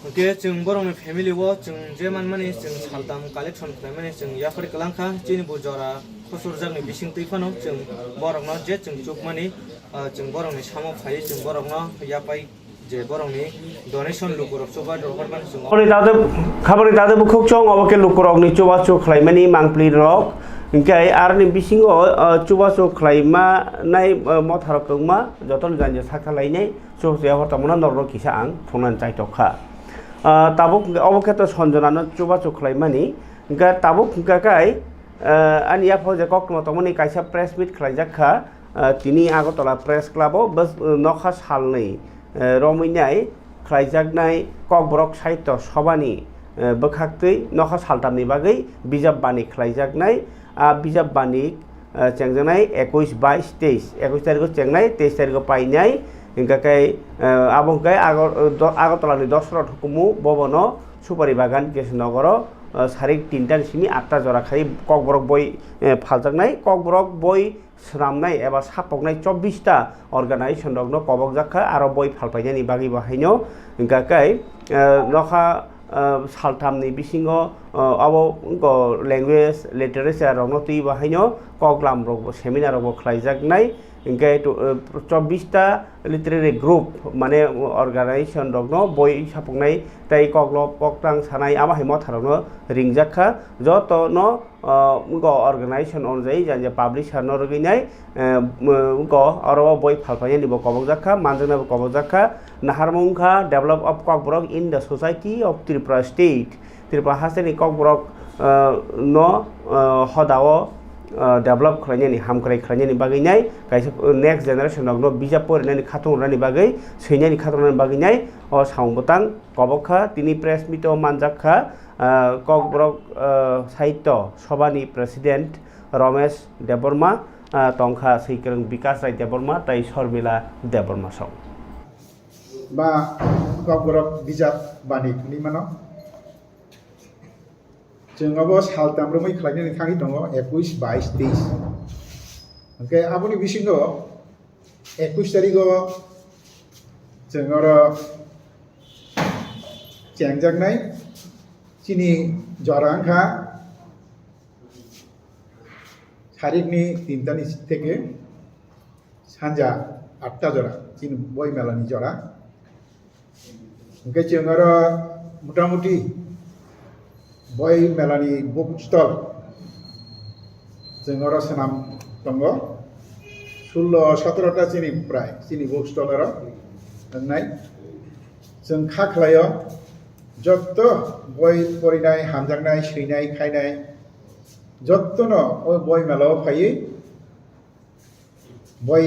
ओके जों बरंनि फेमिलि वो जों जे मान माने जों सालदाम कालेक्सन खालामनानै जों याफोर कलांखा चिनि बुजरा खसुर जागनि बिसिं तैफानो जों बरंनो जे जों जुग माने जों बरंनि सामो फायो जों बरंनो यापाय जे बरंनि डोनेशन लुकुरक सोबा दरबारमान जों खाबरि दादे बुखुक चों अबके लुकुरकनि चुबा चु खलायमानि मांप्लि रक इंकाय आरनि बिसिङो चुबा चु खलायमा नाय मथारक दंमा जतन गानजे साखालायनाय चुबया हरतामना नरनो किसा आं फुनान चाइटखा ताबुक अबके तो सनजनानो चुबा चु खलायमानि इंका ताबुक इंकाय आनिया फजे कक्तम तमनि कायसा प्रेस मिट खलायजाखा तिनि आगरतला प्रेस क्लाबो बस नखा सालनै रमिनाय खलायजागनाय ककब्रक साहित्य सभानि बोखाक्तै नखा सालतामनि बागै बिजाब बानि खलायजागनाय बिजाब बानि चेंजनाय 21 22 23 21 तारिखो चेंनाय 23 तारिखो पाइनाय इंकाय आबंकाय आगरतलानि दसरथ हुकुमु बबनो सुपारि बागान केशनगर सारिक 3टा सिमी 8टा जरा खाइ ककब्रक बय फालजागनाय ककब्रक बय स्रामनाय एबा सापकनाय 24टा अर्गानाइजेशन दंनो कबक जाखा आरो बय फालपायनायनि बागै बाहायनो इंकाय नखा सालथामनि बिसिङो आबो लेंगुवेज लिटारेचार रंनो तै बाहायनो कगलाम रग सेमिनार रग खलायजागनाय इनके 24टा लिटारेरि ग्रुप माने अर्गानाइजेशन रगनो बय सापंनाय ताई कग्लो पक्तां सानाय आमा हायम थारनो रिंजाखा जतनो उनको अर्गानाइजेशन अनुयायी जान पाब्लिशार न रगैनाय उनको अरो बय फालफाय निबो कबजाखा मानजनाबो कबजाखा नाहारमुंखा develop of Kokborok in the society of Tripura state Tripura हास्टेनि ककबरक न हदाओ डेभलप खालामनायनि हामख्राय खालामनायनि बागैनाय गायसा नेक्स्ट जेनेरेशनाव न बिजाब फरायनायनि खाथंनायनि बागै सैनायनि खाथंनायनि बागैनाय अ सावबतां कबखा तिनि प्रेस मिटआव मानजाखा ककबरक साहित्य सभानि प्रेसिडेंट रमेश देबबर्मा तंखा सैकरं विकास राय देबबर्मा ताई शर्मिला देबबर्मा साव बा ककबरक बिजाब बानि मानो जोंनाबो सालदामब्रमै खालामनानै थाङि दङ 21, 22, 23 ओंके आबुनि बिसिङाव 21 तारिखआव जोङो चेंजागनाय चिनि जरांखा तारिखनि 3टानि থেকে सानजा 8टा जरा चिनि बय मेलानि जरा ओंके जोङो मोटामुटी बय मेलानि बुक स्टल जोङो सोनाम दङ 16-17टा चिनि प्राय चिनि बुक स्टल नाय जों खाख्लायाव जत्त बय फरायनाय हामजांनाय सैनाय खायनाय जत्तनो बय मेलाव फायो बय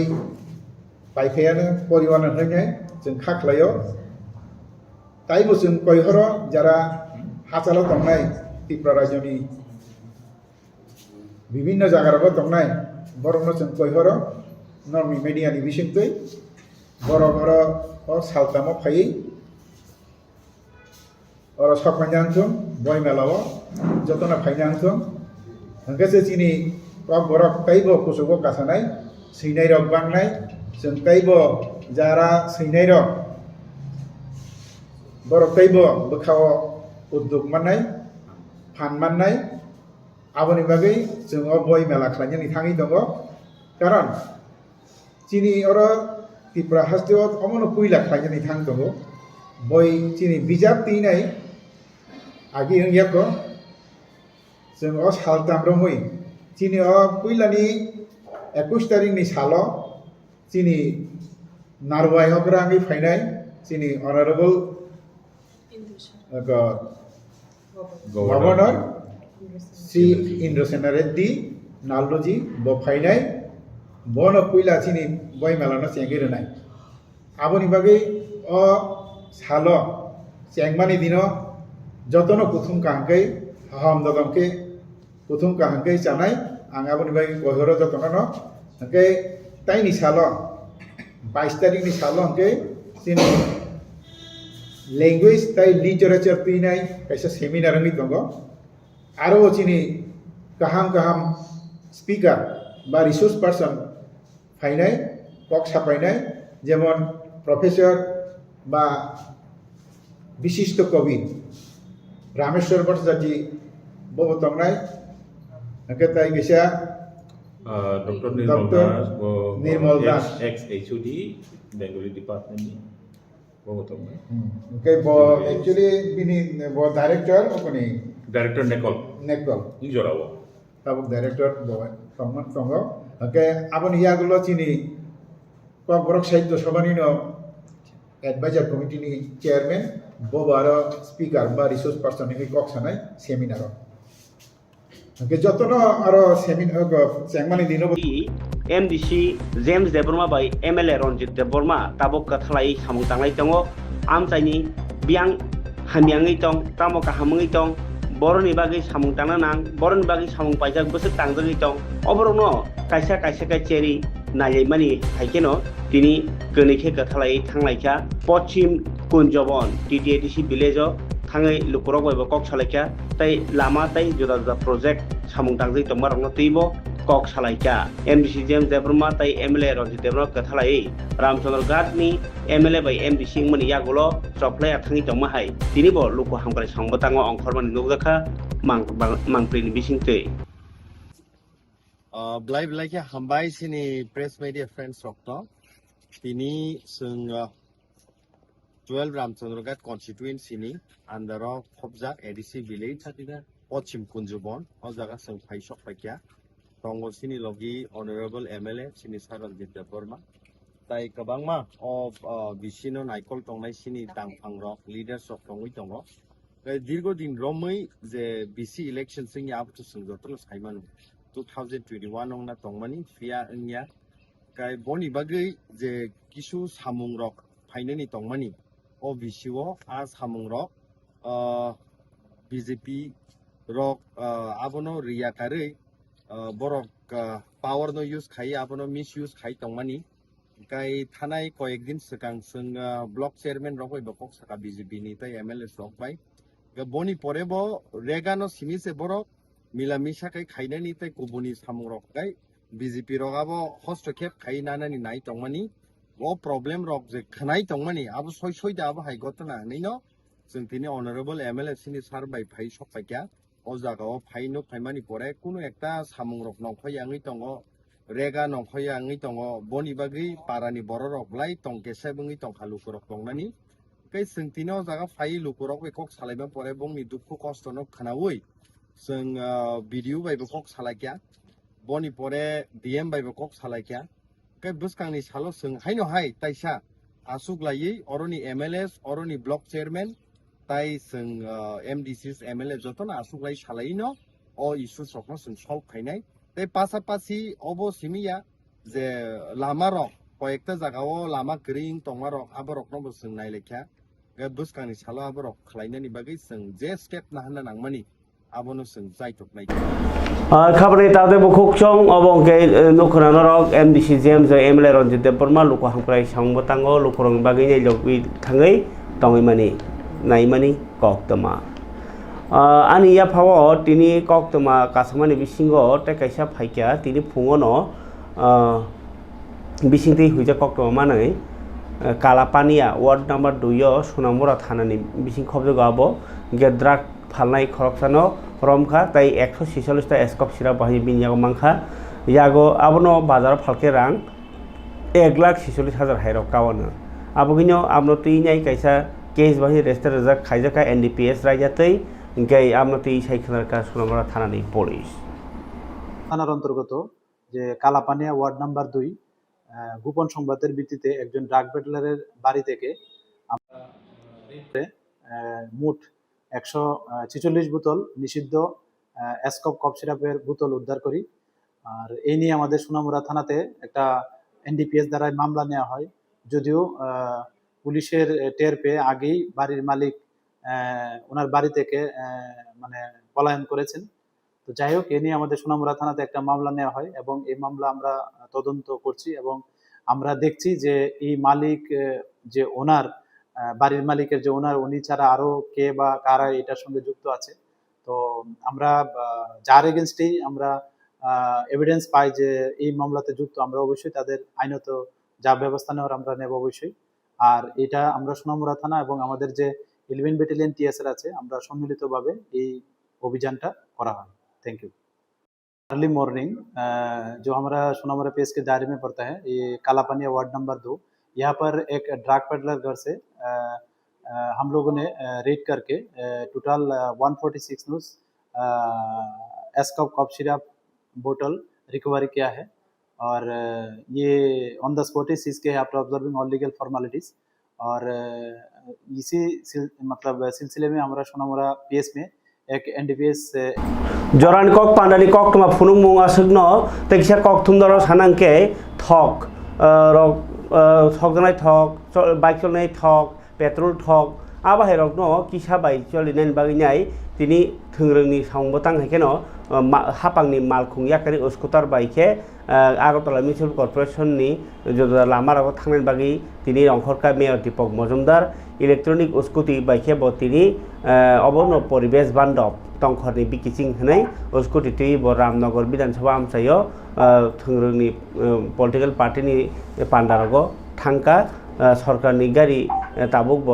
पाइखायानो परिवार होनाय जों खाख्लायाव ताइबो जों कयहर जारा हाचाला दंनाय त्रिपुरा राज्यनि विभिन्न जायगायाव दंनाय बरनो जों कयहर नर्मी मीडियानि बिसिंतै बर सालतामाव फायै और सफायनांथों बय मेलाव जतना फायनांथों हंगासे चिनि ककबरक ताइबो कुसुगो कासानाय सैनाय रक बांनाय जों ताइबो जारा सैनाय रक बर ताइबो बखाव उद्योग माननाय फान माननाय आबोनि बागै जोङो बय मेला खालामनानै थाङि दङ कारण चिनि अरो त्रिपुरा हास्टेआव अमनो कुइला खालामनानै थां दङ बय चिनि बिजाब तीनाय आगि हंगियाको जोङो सालदामब्रमै चिनि कुइलानि 21 तारिखनि साल चिनि नारवाय हग्राङै फायनाय चिनि अनारेबल गवर्नर श्री इंद्रसेन रेड्डी नालदोजी बफायनाय बन कुइला चिनि बय मेलानो चेंगिरनाय आबोनि बागै अ साल चेंगमानि दिनो जतनो कुथुम काहंकै हम ददमके कुथुम काहंकै जानाय आं आबोनि बागै गहर जतनो न हंकै ताइनि साल 22 तारिखनि साल हंकै चिनि लैंग्वेज ताई लिटरेचर पीनाय कैसे सेमिनार में दंगो आरो चिनि गाहाम स्पीकर बा रिसोर्स पर्सन फाइनाय कक सापायनाय जेमन प्रोफेसर बा विशिष्ट कवि रामेश्वर भट्टाचार्य बबो दंनाय हंके ताई गैसा doctor Nirmal Das ex HOD Bengali department Okay, actually bini director okoni director नेकल जोरावो tabuk director tongman tongo okay abon yagulo chini Kokborok साहित्य सभानि एडभाइजर कमिटी नि चेयरमैन बोबारो स्पीकर बा रिसोर्स पर्सन नि कक सानाय सेमिनार के जतनो आरो सेमिनार चेंगमानि दिनो MDC James Deborma by MLA Ronjit Deborma tabok kathlai samung tanglai tongo amchaini biang hamiangai tong tamoka hamungai tong boroni bagi samung tangna nang boroni bagi samung paijak busuk tangjagi tong obrono kaisa kai cheri nayai mani haikeno tini konike kathlai thanglaicha pochim kunjobon TTATC village thangai lukurok boibo kok salaika tai lama tai juda juda project samung tangjai tong marong tibo कक सालाइका MDC James Debbarma ताई MLA Ranjit Debbarma कथालाई रामचंद्र घाटनि MLA बाय MDC मनि यागुलो चप्लाय आथांनि दंमाहाय दिनिबो लुको हामग्राय संबताङो अंखरमानि नुगजाखा मांप्रिनि बिसिंतै Blai blai ke hambai sini press media friends rokno. Tini sung 12 Ramchandrogat constituency ni andaro khobjak ADC village thakida Pochim Kunjubon o jaga sung phaisok paikya. Tongo sini logi honorable MLA sini Saranjit Deborma. Tai kabangma of Visino Naikol tongnai sini tangphang rok leaders of tongoi tongo. দীর্ঘদিন রমই যে BC election Singh আবতো সংজতল Saiman 2021 নংনা তংমানি ফিয়া ইংয়া কাই বনি বাগৈ যে কিছু সামুং rock ফাইনানি তংমানি ও বিসিও আ সামুং rock BJP rock আবনো রিয়া কারে বরক power no use খাই আবনো মিস ইউজ খাই তংমানি কাই থানাই কয়েকদিন সিগাং সং ব্লক চেয়ারম্যান রক বকক সাকা বিজেপি নি তাই এমএলএ রক বাই বনি পরে ব রেগানো সিমিসে বরক মিলামিশা কাই খাইনানি তাই কুবুনি সামুং রক গাই বিজেপি রগাবো হস্তক্ষেপ খাই নানানি নাই তংমানি ও প্রবলেম রক যে খানাই তংমানি আবো সই সই দা আবো হাই গতনা নৈনো जों তিনি honourable MLA Sini sir by phi সপাইকা ও জাগাও ফাইনো ফাইমানি পরে কোনো একটা সামুং রক নংখই আঙি দङ রেগা নংখই আঙি দङ বনি বাগি পারানি বড় রক লাই তংকেসে বঙি তংখালু রক দংনানি kai जों तिनो जागा फाइ लुकुरक बेखौ सालायबा परे बंनि दुखु खस्थनो खानावै जों भिडिअ बायबो कक सालायख्या बनि परे डीएम बायबो कक सालायख्या kai बुसकांनि सालो जों हायनो हाय ताइसा आसुक लायै अरनि एमएलए अरनि ब्लक चेयरमैन ताइ जों एमडीसी एमएलए जतन आसुक लाई सालायनो अ इस्यु सकनो जों सल्भ खायनाय ताइ पासापासि अबो सिमिया जे लामा रक कयेकटा जागाओ लामा ग्रिं तंमा रक आबो रकनो जों नायलेख्या बुसकांनि सालो आबो रक खालायनायनि बागै जों जे स्टेप नाहना नांमानि आबोनो जों जायथकनाय खाबरे तादे बखुकचं अबंके नखनानो रक एमडीसी जेम जे एमएलए रनजित देबबर्मा लुको हामक्राय सांबतांगो लुखरं बागै नै लकबि थाङै तङैमानि नायमानि कक्तमा आनि या फावो तिनि कक्तमा कासमानि बिसिंगो टेकाइसा फाइक्या तिनि फुङनो बिसिंथि हुइजा कक्तमा मानै कालापानिया वार्ड नम्बर 2 सोनामुरा थानानि बिसिं खबजो गाबो गेद्राक फालनाय खरकसानो रमखा ताई 146 ता एस्कप सिरा बाहि बिनियागो मांखा यागो आबनो बाजार फालके रां 1,46,000 हाइरक कावनो आबगिनो आबनो तिनाय काइसा केस बाहि रेजिस्टार रजा खाइजाका एनडीपीएस रायजातै इंकाय आबनो ति साइखनारका सोनामुरा थानानि पुलिस থানার অন্তর্গত যে কালাপানিয়া ওয়ার্ড নাম্বার 2 গোপন সংবাদের ভিত্তিতে একজন ড্রাগ পেডলারের বাড়ি থেকে মোট 146 বোতল নিষিদ্ধ এসকপ কফ সিরাপের বোতল উদ্ধার করি আর এই নিয়ে আমাদের সোনামুড়া থানাতে একটা এনডিপিএস দ্বারা মামলা নেওয়া হয় যদিও পুলিশের টের পেয়ে আগেই বাড়ির মালিক ওনার বাড়ি থেকে মানে পলায়ন করেছেন তো যাই হোক এ নিয়ে আমাদের সোনামুড়া থানাতে একটা মামলা নেওয়া হয় এবং এই মামলা আমরা তদন্ত করছি এবং আমরা দেখছি যে এই মালিক যে ওনার বাড়ির মালিকের যে ওনার উনি ছাড়া আরো কে বা কারা এটার সঙ্গে যুক্ত আছে তো আমরা যার এগেনস্টেই আমরা এভিডেন্স পাই যে এই মামলাতে যুক্ত আমরা অবশ্যই তাদের আইনত যা ব্যবস্থা নেওয়ার আমরা নেব অবশ্যই আর এটা আমরা সোনামুড়া থানা এবং আমাদের যে 11 ব্যাটালিয়ন টিএসআর আছে আমরা সম্মিলিতভাবে এই অভিযানটা করা হয় थैंक यू अर्ली मॉर्निंग जो हमारा सोनामुरा पीएस के दायरे में पड़ता है ये कालापानिया वार्ड नंबर 2 यहाँ पर एक ड्रग पेडलर घर से हम लोगों ने रेड करके टोटल 146 न्यूज एस्कॉप कॉफ सिरप बोतल रिकवरी किया है और ये on the spot he sees के है after observing all legal formalities और इसी मतलब सिलसिले में हमारा सोनामुरा पीएस में एक एनडीपीएस जरान कक पांडानि कक तमा फुनुं मुंगा सगनो तेकिसा कक थुमदरो सानांके थक रक थकनाय थक बाइक चलनाय थक पेट्रोल थक आबाहाय रकनो किसा बाइक चलिनाय बागिनाय तिनि थोंरोंनि सावंबतां हायकेनो हापांनि मालखुं याकारि स्कुटार बाइके आगरतला मिउनिसिपल कर्पोरेशननि लामा राव थांनाय बागि तिनि अंखरका मेयर दीपक मजुमदार इलेक्ट्रनिक स्कुटी बाइके ब तिनि अबनो परिवेश बान्धव तंखरनि बिकिसिं होनाय स्कुटी ति ब रामनगर विधानसभा आमसायो थोंरोंनि पलिटिकल पार्टीनि पान्डारगो थांका सरकारनि गारि ताबुक ब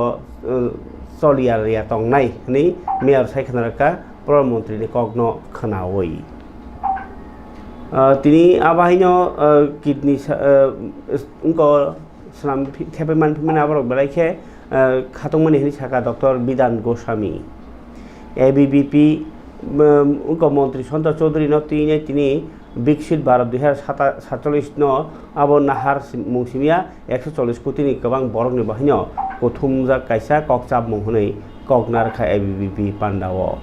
चलिया तंनाय नि मेयर सायखनारका प्रधानमंत्री कग्न खोनावै তিনি abahaino kidney unko senam thepeman phimena aborok belaikhe khatongmani hini saka Dr. Bidan Goswami ABBP unko মন্ত্রী সন্তোষ চৌধুরী no তিনি বিকশিত Bharat 2047 no abo nahar mungsimia 140 কোটি ni gobang borok ni bahino kothumjak kaisa kokchap munghunei koknar kha ABBP pandao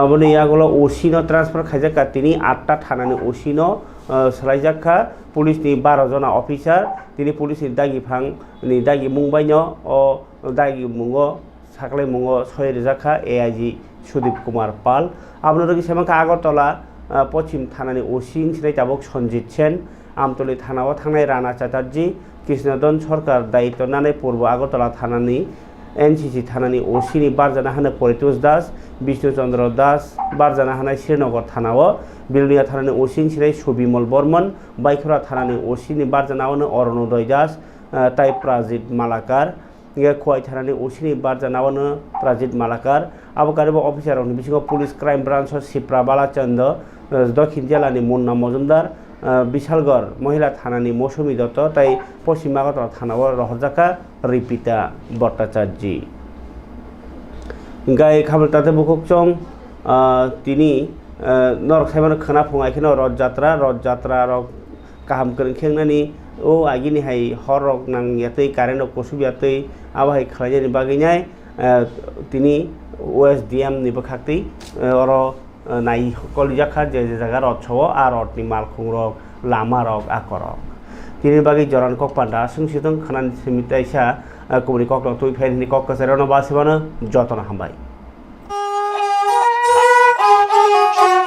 aboni yagulo OC no transfer khaijaka tini 8টা থানানি OC no salaijakha police ni 12 jona officer tini police ni dagi phang ni dagi mungbai no o dagi mungo saklai mungo 6 jakha AIG Sudip Kumar Pal আপনারা কি সেমাকা আগরতলা পশ্চিম থানানি OC Sinai তাবক Sanjit Sen Amtali থানাও থানায় রানা চ্যাটার্জি কৃষ্ণদন সরকার দায়িত্ব নানাই পূর্ব Agartala থানানি NCC থানানি ওসিনি বারজানা হানে Paritosh Das Bishnuchandra Das বারজানা হানায় Srinagar থানাও Belonia থানানি OC Sinai Subimal Barman বাইখরা থানানি ওসিনি বারজানাওনো অরণোদয় Das তাই প্রাজিত Malakar Khowai থানানি ওসিনি বারজানাওনো প্রাজিত Malakar আবকারিব officer বিশিষ্ট police crime ব্রাঞ্চর Shipra বালাচন্দ দক্ষিণ জেলানি মুন্না মজুমদার বিশালগড় মহিলা থানানি মৌসুমী দত্ত তাই পশ্চিম আগরতলা থানাও রহজাকা রিপিতা ভট্টাচার্যী গাই খাবার তাতে বুকচং তিনি নরক সাইমান খানা ফুঙাইখেন রথযাত্রা রক কাহাম খেংনানি ও আগিনি হাই হর রক নাংয়াতৈ কারেন্ট কসুবিয়াতৈ আবাহাই খালাইজানি বাগैनाय তিনি OSDM ni bakhaktei oro nai kolijakha je jaga rot chawo a rot ni malkhung rok lama rok akorok tini bagi joran kok panda sungsitong khanan simitaisa kubri kok tui phen ni kok kasarano basibana jotona hambai